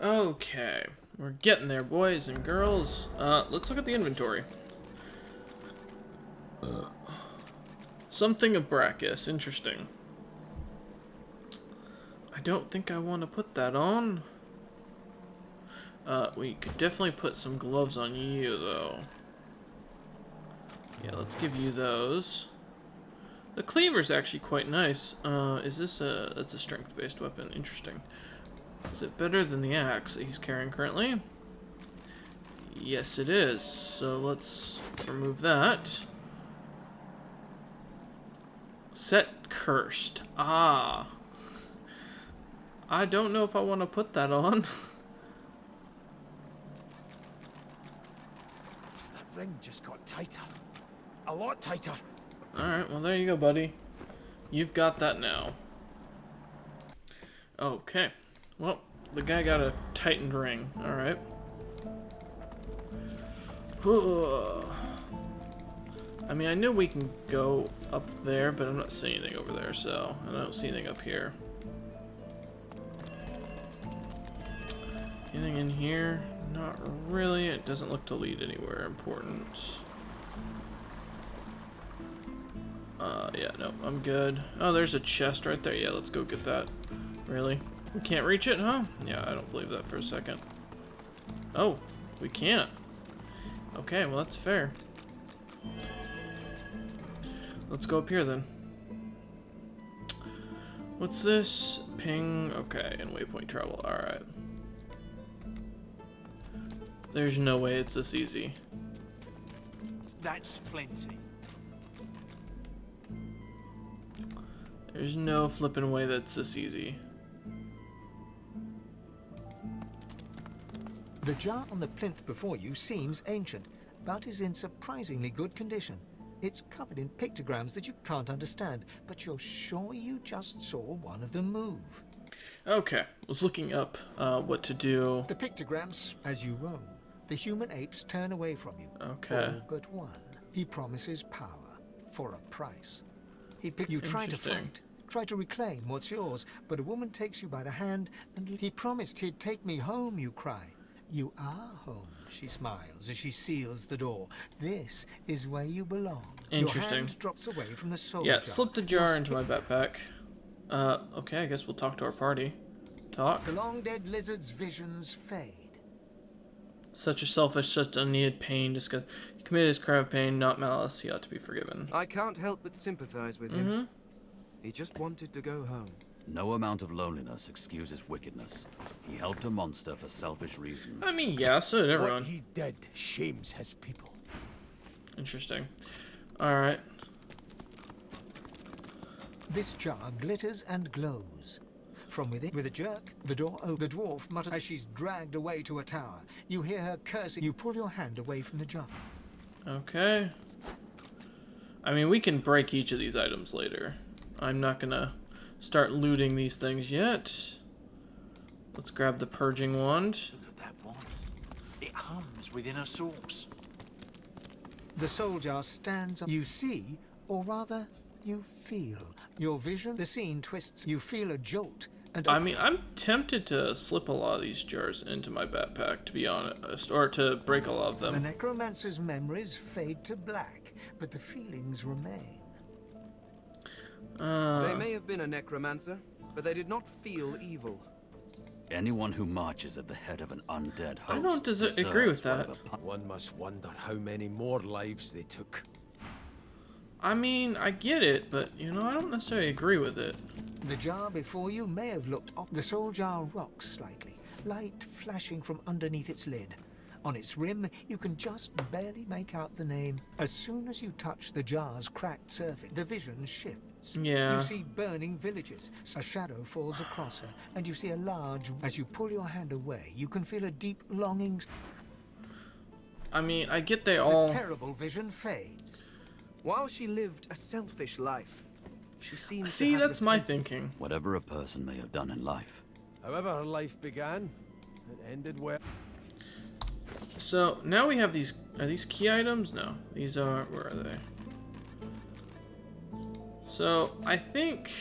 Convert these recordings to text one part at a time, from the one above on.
Okay, we're getting there, boys and girls. Let's look at the inventory. Something of Brachus, interesting. I don't think I want to put that on. We could definitely put some gloves on you, though. Yeah, let's give you those. The cleaver's actually quite nice. Is this a... That's a strength-based weapon. Interesting. Is it better than the axe that he's carrying currently? Yes, it is. So let's remove that. Set cursed. Ah. I don't know if I want to put that on. That ring just got tighter. A lot tighter. Alright, well there you go, buddy. You've got that now. Okay. Well, the guy got a tightened ring. Alright. I mean, I know we can go up there, but I'm not seeing anything over there, so... And I don't see anything up here. Anything in here? Not really. It doesn't look to lead anywhere important. Yeah, no, I'm good. Oh, there's a chest right there. Yeah, let's go get that. Really? We can't reach it, huh? Yeah, I don't believe that for a second. Oh, we can't. Okay, well, that's fair. Let's go up here, then. What's this? Ping. Okay, and waypoint travel. Alright. There's no way it's this easy. That's plenty. There's no flipping way that's this easy. The jar on the plinth before you seems ancient, but is in surprisingly good condition. It's covered in pictograms that you can't understand, but you're sure you just saw one of them move. Okay, I was looking up what to do. The pictograms, as you roam, the human apes turn away from you. Okay. All but one. He promises power for a price. You try to fight, try to reclaim what's yours, but a woman takes you by the hand and he promised he'd take me home, you cry. You are home, she smiles as she seals the door. This is where you belong. Interesting. Your hand drops away from the soul Yeah, jar. slip the jar into my backpack. Okay, I guess we'll talk to our party. Talk. The long dead lizard's visions fade. Such a selfish, such unneeded pain. Disgust. He committed his crime of pain, not malice. He ought to be forgiven. I can't help but sympathize with him. He just wanted to go home. No amount of loneliness excuses wickedness. He helped a monster for selfish reasons. I mean, yeah, so did everyone. What he did shames his people. Interesting. Alright. This jar glitters and glows. From within, with a jerk, the dwarf mutters as she's dragged away to a tower. You hear her cursing. You pull your hand away from the jar. Okay. I mean, we can break each of these items later. I'm not gonna start looting these things yet. Let's grab the purging wand. Look at that wand. It hums within a source. The soul jar stands up. You see, or rather, you feel. Your vision, the scene twists. You feel a jolt. And I mean, I'm tempted to slip a lot of these jars into my backpack, to be honest, or to break a lot of the them. necromancer's memories fade to black, but the feelings remain. They may have been a necromancer, but they did not feel evil. Anyone who marches at the head of an undead host I don't deserves agree with that. whatever One must wonder how many more lives they took. I mean, I get it, but, you know, I don't necessarily agree with it. The jar before you may have looked off. The soul jar rocks slightly, light flashing from underneath its lid. On its rim, you can just barely make out the name. As soon as you touch the jar's cracked surface, the vision shifts. Yeah. You see burning villages. A shadow falls across her, and you see a large... As you pull your hand away, you can feel a deep longing. I mean, I get they all... The terrible vision fades. While she lived a selfish life, she seemed to See, have that's my repented. thinking. whatever a person may have done in life. However her life began, it ended well. So, now we have these... Are these key items? No. These are... Where are they? So, I think...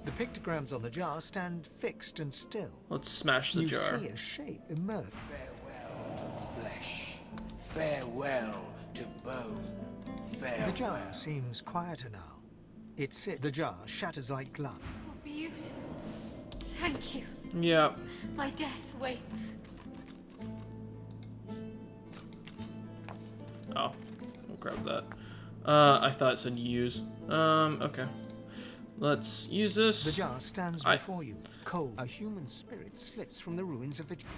The The pictograms on the jar stand fixed and still. Let's smash the You jar. see a shape emerge. Farewell to flesh. Farewell to bone. Farewell. The jar seems quieter now. The jar shatters like glass. Oh, beautiful. Thank you. Yeah. My death waits. Oh, we'll grab that. I thought it said use. Okay. Let's use this. The jar stands before you, cold. A human spirit slips from the ruins of the jar.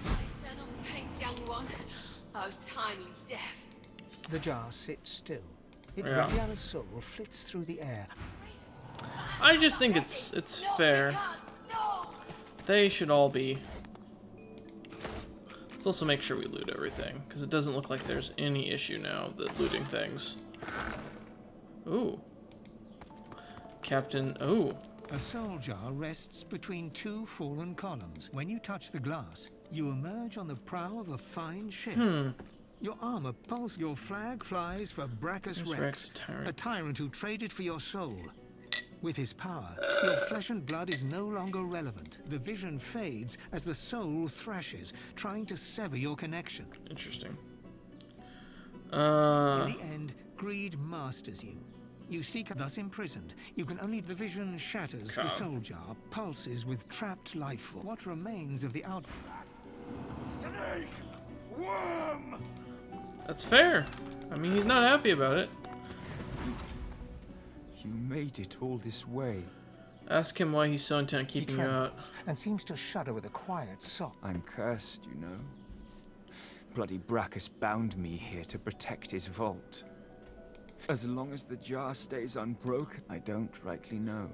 Eternal pains, young one. Oh, timely death. The jar sits still. Yeah. Radiana's soul flits through the air. I just think it's fair. They should all be. Let's also make sure we loot everything, because it doesn't look like there's any issue now with looting things. Ooh. Captain. Ooh. A soul jar rests between two fallen columns. When you touch the glass, you emerge on the prow of a fine ship. Your armor pulses. Your flag flies for Brachus Rex, a tyrant who traded for your soul. With his power, your flesh and blood is no longer relevant. The vision fades as the soul thrashes, trying to sever your connection. Interesting. In the end, greed masters you. You seek, thus imprisoned. You can only. The vision shatters. The soul jar pulses with trapped life force. What remains of the out? Snake! Worm! That's fair. I mean, he's not happy about it. You made it all this way. Ask him why he's so intent on keeping you out. And seems to shudder with a quiet sob. I'm cursed, you know. Bloody Brachus bound me here to protect his vault. As long as the jar stays unbroken, I don't rightly know.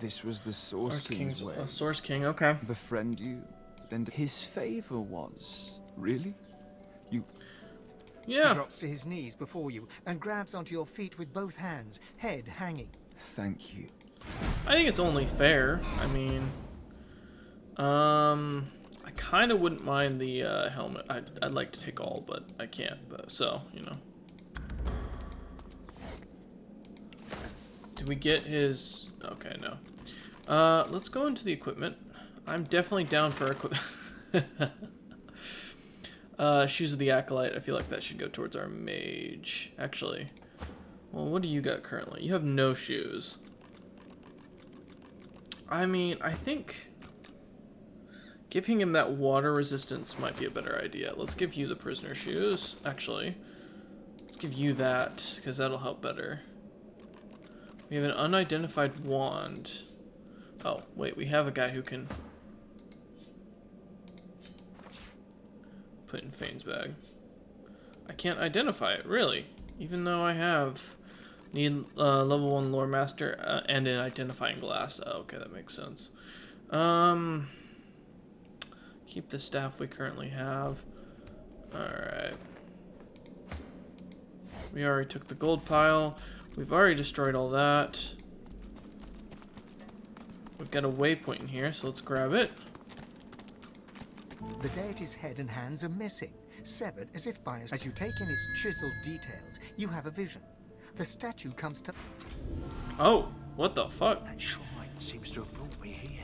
This was the Source King's way. Source King, okay. Befriend you, then his favor was. Really? You... Yeah. He drops to his knees before you and grabs onto your feet with both hands, head hanging. Thank you. I think it's only fair. I mean, I kind of wouldn't mind the helmet. I'd like to take all, but I can't. But so, you know. Did we get his? Okay, no. Let's go into the equipment. I'm definitely down for equipment. Shoes of the Acolyte. I feel like that should go towards our mage. Actually, well, what do you got currently? You have no shoes. I mean, I think giving him that water resistance might be a better idea. Let's give you the prisoner shoes. Actually, let's give you that, because that'll help better. We have an unidentified wand. Oh, wait, we have a guy who can put in Fane's bag. I can't identify it, really. Even though I have... Need level 1 lore master and an identifying glass. Oh, okay, that makes sense. Keep the staff we currently have. Alright. We already took the gold pile. We've already destroyed all that. We've got a waypoint in here, so let's grab it. The deity's head and hands are missing, severed as if by as you take in its chiseled details, you have a vision. The statue comes to... Oh, what the fuck? That shrine seems to have brought me here.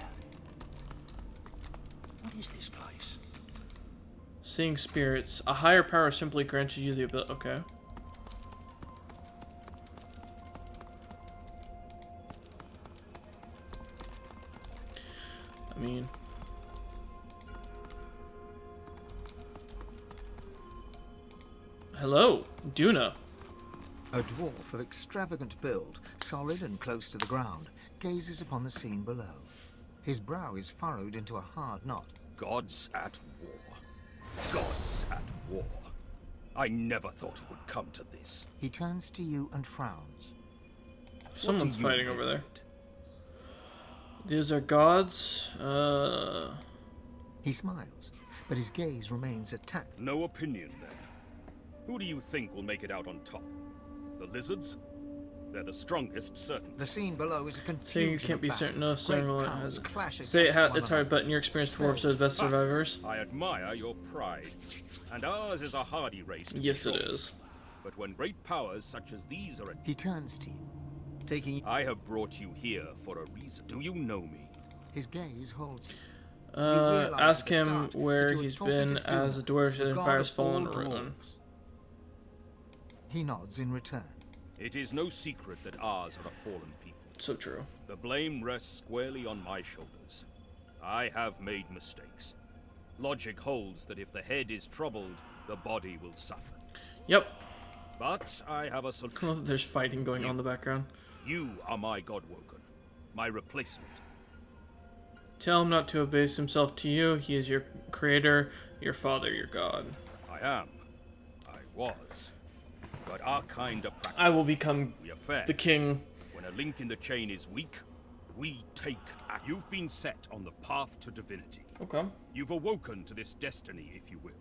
What is this place? Seeing spirits. A higher power simply grants you the ability... Okay. I mean... Hello, Duna. A dwarf of extravagant build, solid and close to the ground, gazes upon the scene below. His brow is furrowed into a hard knot. Gods at war. Gods at war. I never thought it would come to this. He turns to you and frowns. Someone's fighting over there. These are gods. He smiles, but his gaze remains attacked. No opinion, then. Who do you think will make it out on top? The lizards? They're the strongest, certainly. The scene below is a So confusion. you can't be certain. No, Great it powers has. clash Say it against it's one hard, but in your experience, dwarves are the best survivors. I admire your pride. And ours is a hardy race. Yes, it is. But when great powers such as these are... He turns to you, taking... I have brought you here for a reason. Do you know me? His gaze holds you. realize Ask at the him start that where you're he's talking been to as a dwarf the that god Empire's of fallen all ruin. dwarves. He nods in return. It is no secret that ours are a fallen people. So true. The blame rests squarely on my shoulders. I have made mistakes. Logic holds that if the head is troubled, the body will suffer. Yep. But I have a solution. Cool that there's fighting going on in the background. You are my Godwoken, my replacement. Tell him not to abase himself to you. He is your creator, your father, your god. I am. I was. But our kind of practice. I will become We are fair. the king. When a link in the chain is weak, we take act. You've been set on the path to divinity. Okay. You've awoken to this destiny, if you will.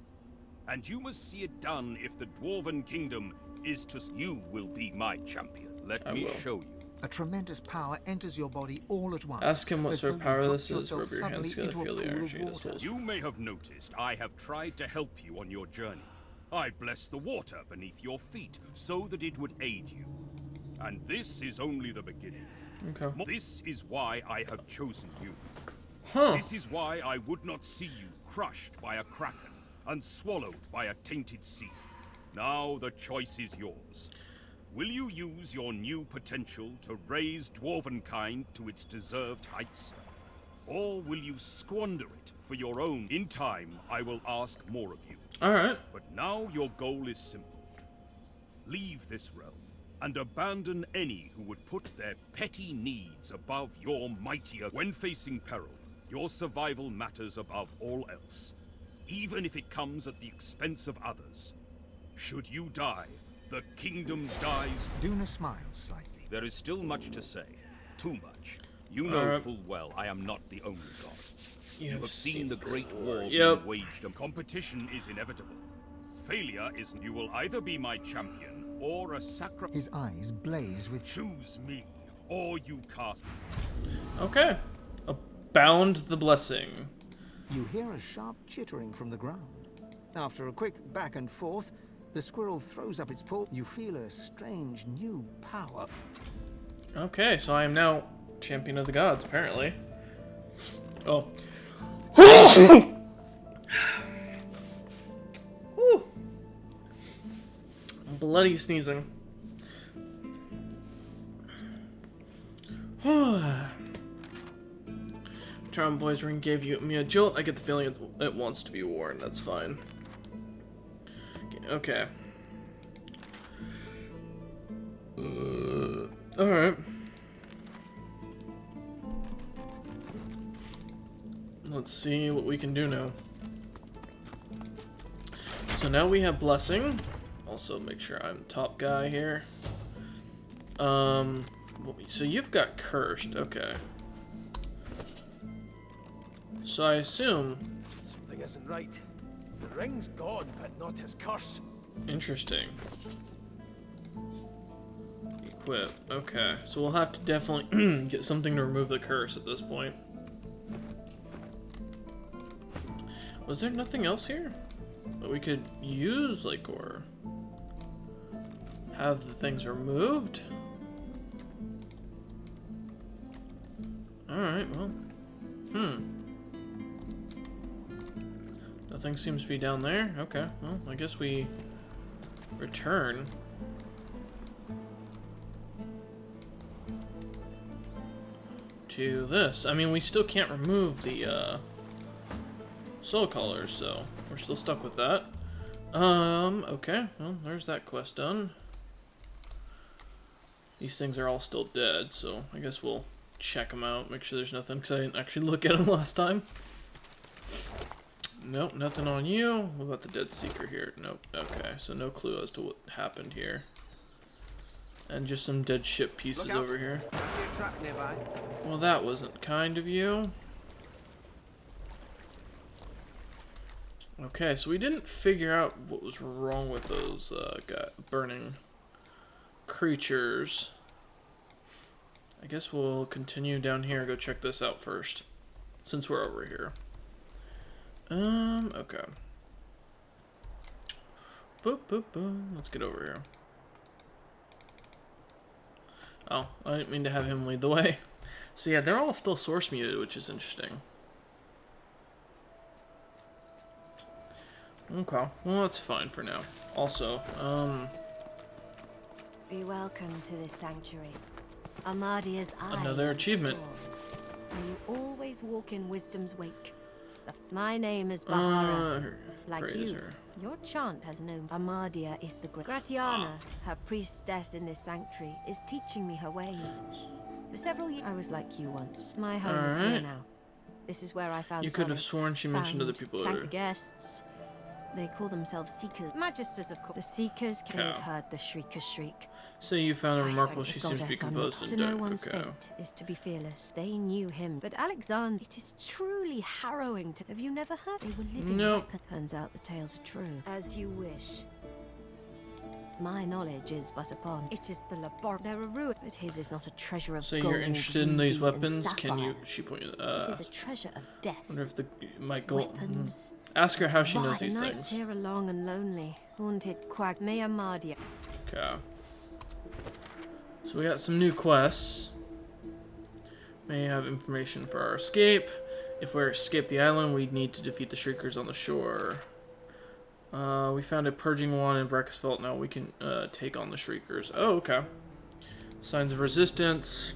And you must see it done if the Dwarven Kingdom is to... You will be my champion. Let me will. show you. A tremendous power enters your body all at once. Ask him what sort of before you power drop this is. yourself Rub your hands suddenly together, into a feel the pool of energy. This water. tools. You may have noticed I have tried to help you on your journey. I bless the water beneath your feet so that it would aid you. And this is only the beginning. Okay. This is why I have chosen you. Huh. This is why I would not see you crushed by a kraken and swallowed by a tainted sea. Now the choice is yours. Will you use your new potential to raise Dwarvenkind to its deserved heights? Or will you squander it for your own? In time, I will ask more of you. Alright. But now your goal is simple. Leave this realm and abandon any who would put their petty needs above your mightier. When facing peril, your survival matters above all else, even if it comes at the expense of others. Should you die, the kingdom dies. Duna smiles slightly. There is still much to say. Too much. You know full well I am not the only god. You have seen the great war being waged, and competition is inevitable. Failure is... You will either be my champion or a sacrifice. His eyes blaze with... Choose me, or you cast... Okay. Abound the blessing. You hear a sharp chittering from the ground. After a quick back and forth, the squirrel throws up its paw. You feel a strange new power. Okay, so I am now champion of the gods, apparently. Oh. Whew. Bloody sneezing. Charm Boys Ring gave me a jolt. I get the feeling it wants to be worn. That's fine. Okay. Alright. Let's see what we can do now. So now we have Blessing. Also make sure I'm top guy here. So you've got Cursed, okay. So I assume... Something isn't right. The ring's gone, but not his curse. Interesting. Equip, okay. So we'll have to definitely get something to remove the curse at this point. Was there nothing else here that we could use, like, or have the things removed? Alright, well. Nothing seems to be down there. Okay, well, I guess we return. To this. I mean, we still can't remove the, soul colors, so we're still stuck with that. Okay, well, there's that quest done. These things are all still dead, so I guess we'll check them out, make sure there's nothing, because I didn't actually look at them last time. Nope, nothing on you. What about the Dead Seeker here? Nope, okay, so no clue as to what happened here. And just some dead ship pieces over here. I see a trap nearby. Well, that wasn't kind of you. Okay, so we didn't figure out what was wrong with those burning creatures. I guess we'll continue down here and go check this out first, since we're over here. Okay. Boop, boop, boop. Let's get over here. Oh, I didn't mean to have him lead the way. So yeah, they're all still source muted, which is interesting. Okay, well that's fine for now. Also, Be welcome to this sanctuary. Amadia's eye. Another achievement. May you always walk in wisdom's wake. My name is Bahara. Like you, your chant has no. Amadia is the great. Gratiana, her priestess in this sanctuary, is teaching me her ways. For several years, I was like you once. My home is here now. This is where I found. You could have sworn she mentioned other people sank earlier. guests. They call themselves Seekers. Magisters, of course. The Seekers have heard the Shrieker's shriek. So you found her remarkable. Thank She the seems to be goddess I'm composed not- and To no dead. one's Okay. fate is to be fearless. They knew him, but Alexander. It is truly harrowing. To have you never heard? They were living. Nope. Turns out the tales are true. As you wish. My knowledge is but a pond. It is the laboratory. There are ruins, but his is not a treasure of So gold. you're interested in these ruby, and weapons? Can you? sapphire. She pointed. It is a treasure of death. Wonder if the my goal. Weapons. Ask her how she knows The these nights things. here are long and lonely. Haunted quag. May Amadia. Okay. So we got some new quests. May have information for our escape. If we escape the island, we need to defeat the Shriekers on the shore. We found a purging wand in Breakfast. Now we can take on the Shriekers. Oh, okay. Signs of resistance.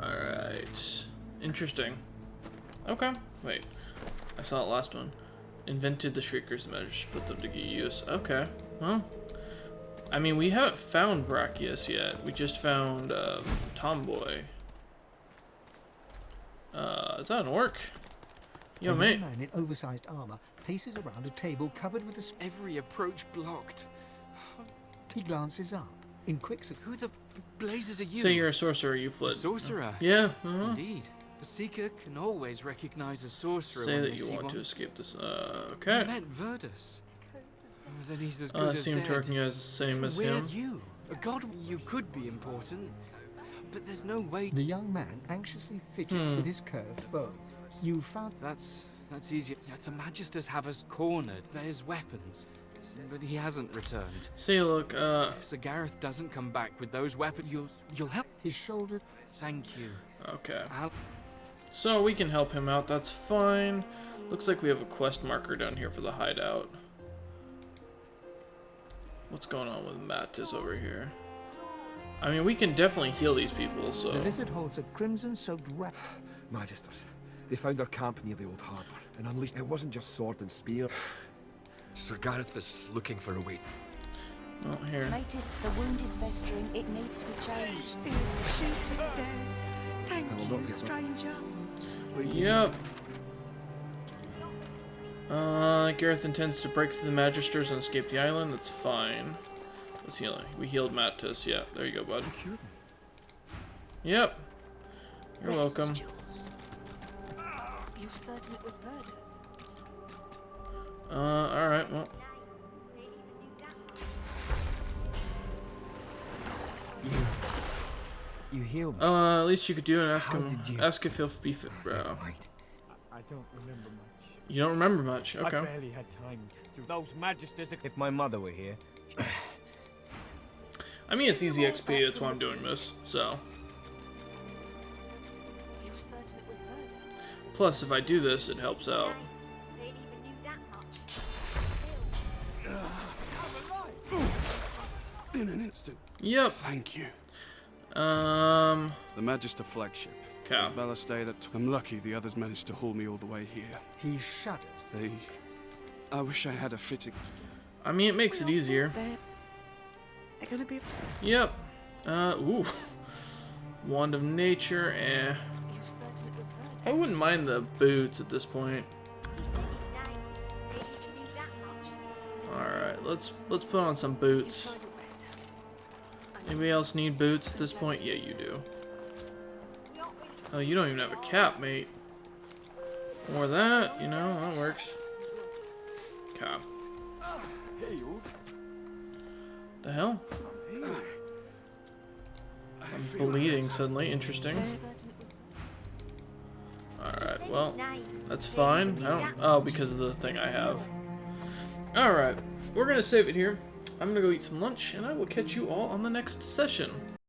Alright. Interesting. Okay. Wait. I saw the last one. Invented the Shriekers measures, put them to good use. Okay. Well. I mean, we haven't found Brachius yet. We just found Tomboy. Is that an orc? Yo, a mate. man in oversized armor paces around a table covered with a. Every approach blocked. He glances up in quick succession. Who the blazes are you? Say you're a sorcerer, you fled. A sorcerer? Yeah, Indeed. A seeker can always recognize a sorcerer Say when that they you see want one. to escape this. You Okay. met Verdus. Oh, then he's as good as Seem dead. to recognize the same as We're him. you. A god, you could be important, but there's no way. The young man anxiously fidgets with his curved bow. You found. That's easy. Yeah, the Magisters have us cornered. There's weapons, but he hasn't returned. Say, look, If Sir Gareth doesn't come back with those weapons, you'll help. His shoulder. Thank you. okay. I'll... So we can help him out, that's fine. Looks like we have a quest marker down here for the hideout. What's going on with Mattis over here? I mean, we can definitely heal these people, so... The lizard holds a crimson-soaked rat. Magisters, they found their camp near the old harbour and unleashed. It wasn't just sword and spear. Sir Gareth is looking for a way. Oh, here. Notice the wound is festering. It needs to be changed. It is the sheet of death. Thank I will you, not get stranger. Yep. Gareth intends to break through the Magisters and escape the island. That's fine. Let's heal him. We healed Mattis. Yeah, there you go, bud. Yep. You're welcome. You certain it was Verdus? Alright, well. You healed me. At least you could do it and ask How him. did you- Ask if he'll be fit, bro. I don't remember much. You don't remember much, I okay. barely had time to. Those Magisters. If my mother were here, I mean, it's easy XP, that's why I'm doing this, so. You certain it was Verdus? Plus, if I do this, it helps out. They even knew that much. In an instant. Yep. Thank you. The Magister flagship. Okay. The ballastay that I'm lucky the others managed to haul me all the way here. He shudders. I wish I had a fitting. I mean, it makes it easier. They're gonna be. Yep. Ooh. Wand of Nature, eh. You certain it was Verdus? I wouldn't mind the boots at this point. Alright, let's put on some boots. Anybody else need boots at this point? Yeah, you do. Oh, you don't even have a cap, mate. More of that, you know, that works. Cap. The hell? I'm bleeding suddenly. Interesting. Alright, well, that's fine. I don't... Oh, because of the thing I have. Alright, we're gonna save it here. I'm gonna go eat some lunch, and I will catch you all on the next session.